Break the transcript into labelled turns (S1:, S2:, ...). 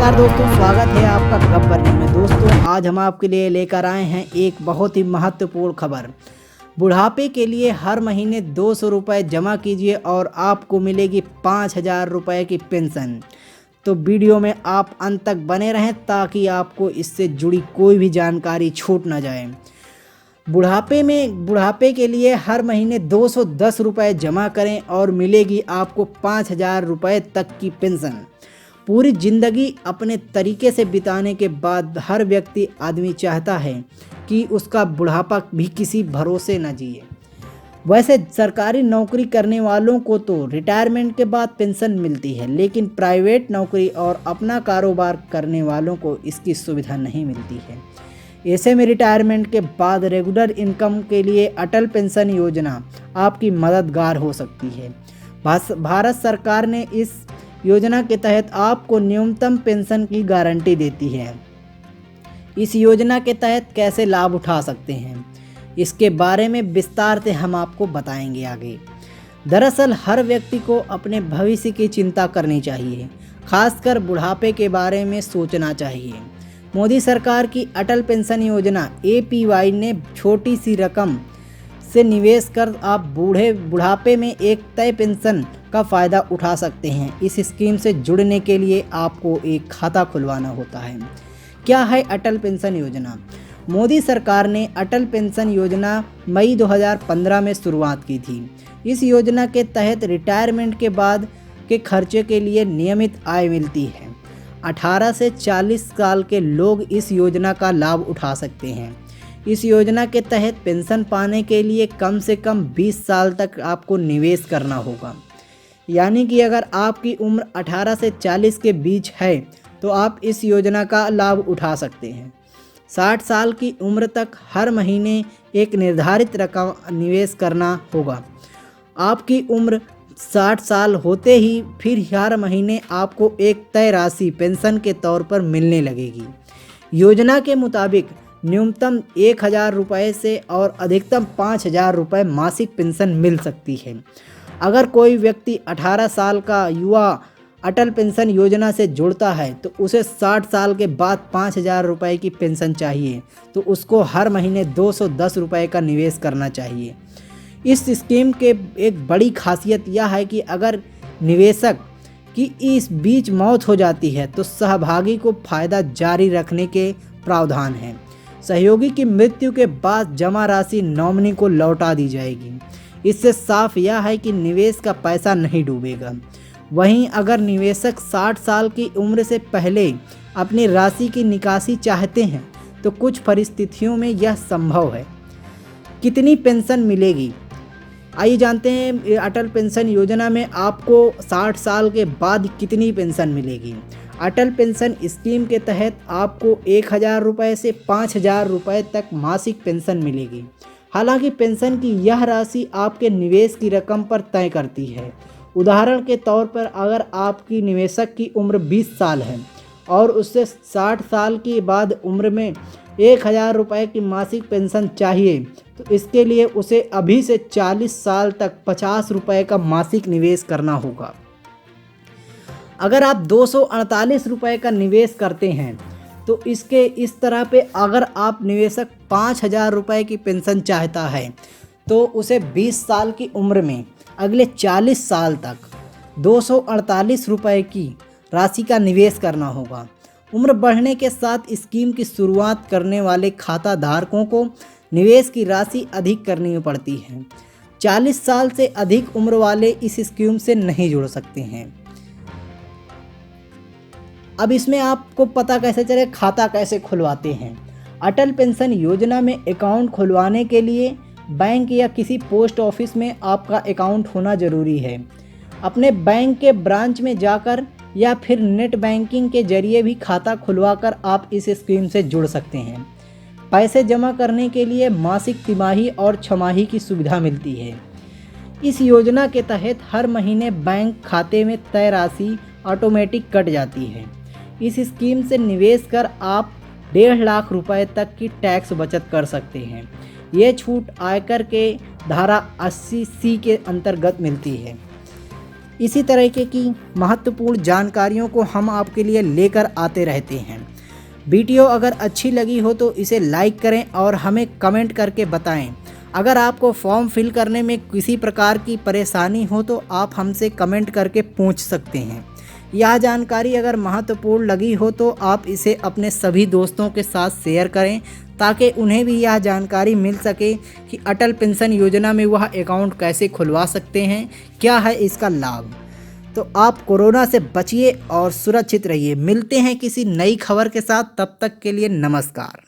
S1: नमस्कार दोस्तों, स्वागत है आपका गब्बर न्यूज़ में। दोस्तों, आज हम आपके लिए लेकर आए हैं एक बहुत ही महत्वपूर्ण खबर। बुढ़ापे के लिए हर महीने 200 रुपये जमा कीजिए और आपको मिलेगी 5,000 रुपये की पेंशन। तो वीडियो में आप अंत तक बने रहें ताकि आपको इससे जुड़ी कोई भी जानकारी छूट ना जाए। बुढ़ापे के लिए हर महीने 210 रुपये जमा करें और मिलेगी आपको 5,000 रुपये तक की पेंशन। पूरी ज़िंदगी अपने तरीके से बिताने के बाद हर आदमी चाहता है कि उसका बुढ़ापा भी किसी भरोसे न जिए। वैसे सरकारी नौकरी करने वालों को तो रिटायरमेंट के बाद पेंशन मिलती है, लेकिन प्राइवेट नौकरी और अपना कारोबार करने वालों को इसकी सुविधा नहीं मिलती है। ऐसे में रिटायरमेंट के बाद रेगुलर इनकम के लिए अटल पेंशन योजना आपकी मददगार हो सकती है। भारत सरकार ने इस योजना के तहत आपको न्यूनतम पेंशन की गारंटी देती है। इस योजना के तहत कैसे लाभ उठा सकते हैं, इसके बारे में विस्तार से हम आपको बताएंगे आगे। दरअसल हर व्यक्ति को अपने भविष्य की चिंता करनी चाहिए, खासकर बुढ़ापे के बारे में सोचना चाहिए। मोदी सरकार की अटल पेंशन योजना APY ने छोटी सी रकम से निवेश कर आप बुढ़ापे में एक तय पेंशन का फ़ायदा उठा सकते हैं। इस स्कीम से जुड़ने के लिए आपको एक खाता खुलवाना होता है। क्या है अटल पेंशन योजना? मोदी सरकार ने अटल पेंशन योजना मई 2015 में शुरुआत की थी। इस योजना के तहत रिटायरमेंट के बाद के खर्चे के लिए नियमित आय मिलती है। 18 से 40 साल के लोग इस योजना का लाभ उठा सकते हैं। इस योजना के तहत पेंशन पाने के लिए कम से कम 20 साल तक आपको निवेश करना होगा। यानी कि अगर आपकी उम्र 18 से 40 के बीच है तो आप इस योजना का लाभ उठा सकते हैं। 60 साल की उम्र तक हर महीने एक निर्धारित रकम निवेश करना होगा। आपकी उम्र 60 साल होते ही फिर हर महीने आपको एक तय राशि पेंशन के तौर पर मिलने लगेगी। योजना के मुताबिक न्यूनतम 1,000 रुपये से और अधिकतम 5,000 रुपये मासिक पेंशन मिल सकती है। अगर कोई व्यक्ति 18 साल का युवा अटल पेंशन योजना से जुड़ता है तो उसे 60 साल के बाद 5,000 रुपये की पेंशन चाहिए, तो उसको हर महीने 210 रुपये का निवेश करना चाहिए। इस स्कीम के एक बड़ी खासियत यह है कि अगर निवेशक की इस बीच मौत हो जाती है तो सहभागी को फ़ायदा जारी रखने के प्रावधान है। सहयोगी की मृत्यु के बाद जमा राशि नॉमिनी को लौटा दी जाएगी। इससे साफ यह है कि निवेश का पैसा नहीं डूबेगा। वहीं अगर निवेशक 60 साल की उम्र से पहले अपनी राशि की निकासी चाहते हैं तो कुछ परिस्थितियों में यह संभव है। कितनी पेंशन मिलेगी, आइए जानते हैं। अटल पेंशन योजना में आपको 60 साल के बाद कितनी पेंशन मिलेगी। अटल पेंशन स्कीम के तहत आपको 1,000 रुपये से 5,000 रुपये तक मासिक पेंशन मिलेगी। हालांकि पेंशन की यह राशि आपके निवेश की रकम पर तय करती है। उदाहरण के तौर पर अगर आपकी निवेशक की उम्र 20 साल है और उससे 60 साल की बाद उम्र में 1,000 रुपये की मासिक पेंशन चाहिए तो इसके लिए उसे अभी से 40 साल तक 50 रुपये का मासिक निवेश करना होगा। अगर आप 248 रुपये का निवेश करते हैं तो इसके इस तरह पे अगर आप निवेशक 5,000 रुपये की पेंशन चाहता है तो उसे 20 साल की उम्र में अगले 40 साल तक 248 रुपये की राशि का निवेश करना होगा। उम्र बढ़ने के साथ स्कीम की शुरुआत करने वाले खाता धारकों को निवेश की राशि अधिक करनी पड़ती है। 40 साल से अधिक उम्र वाले इस स्कीम से नहीं जुड़ सकते हैं। अब इसमें आपको पता कैसे चले खाता कैसे खुलवाते हैं। अटल पेंशन योजना में अकाउंट खुलवाने के लिए बैंक या किसी पोस्ट ऑफिस में आपका अकाउंट होना ज़रूरी है। अपने बैंक के ब्रांच में जाकर या फिर नेट बैंकिंग के जरिए भी खाता खुलवाकर आप इस स्कीम से जुड़ सकते हैं। पैसे जमा करने के लिए मासिक, तिमाही और छमाही की सुविधा मिलती है। इस योजना के तहत हर महीने बैंक खाते में तय राशि ऑटोमेटिक कट जाती है। इस स्कीम से निवेश कर आप 1.5 लाख रुपए तक की टैक्स बचत कर सकते हैं। ये छूट आयकर के धारा 80C के अंतर्गत मिलती है। इसी तरीके की महत्वपूर्ण जानकारियों को हम आपके लिए लेकर आते रहते हैं। वीडियो अगर अच्छी लगी हो तो इसे लाइक करें और हमें कमेंट करके बताएं। अगर आपको फॉर्म फिल करने में किसी प्रकार की परेशानी हो तो आप हमसे कमेंट करके पूछ सकते हैं। यह जानकारी अगर महत्वपूर्ण लगी हो तो आप इसे अपने सभी दोस्तों के साथ शेयर करें ताकि उन्हें भी यह जानकारी मिल सके कि अटल पेंशन योजना में वह अकाउंट कैसे खुलवा सकते हैं, क्या है इसका लाभ। तो आप कोरोना से बचिए और सुरक्षित रहिए। मिलते हैं किसी नई खबर के साथ, तब तक के लिए नमस्कार।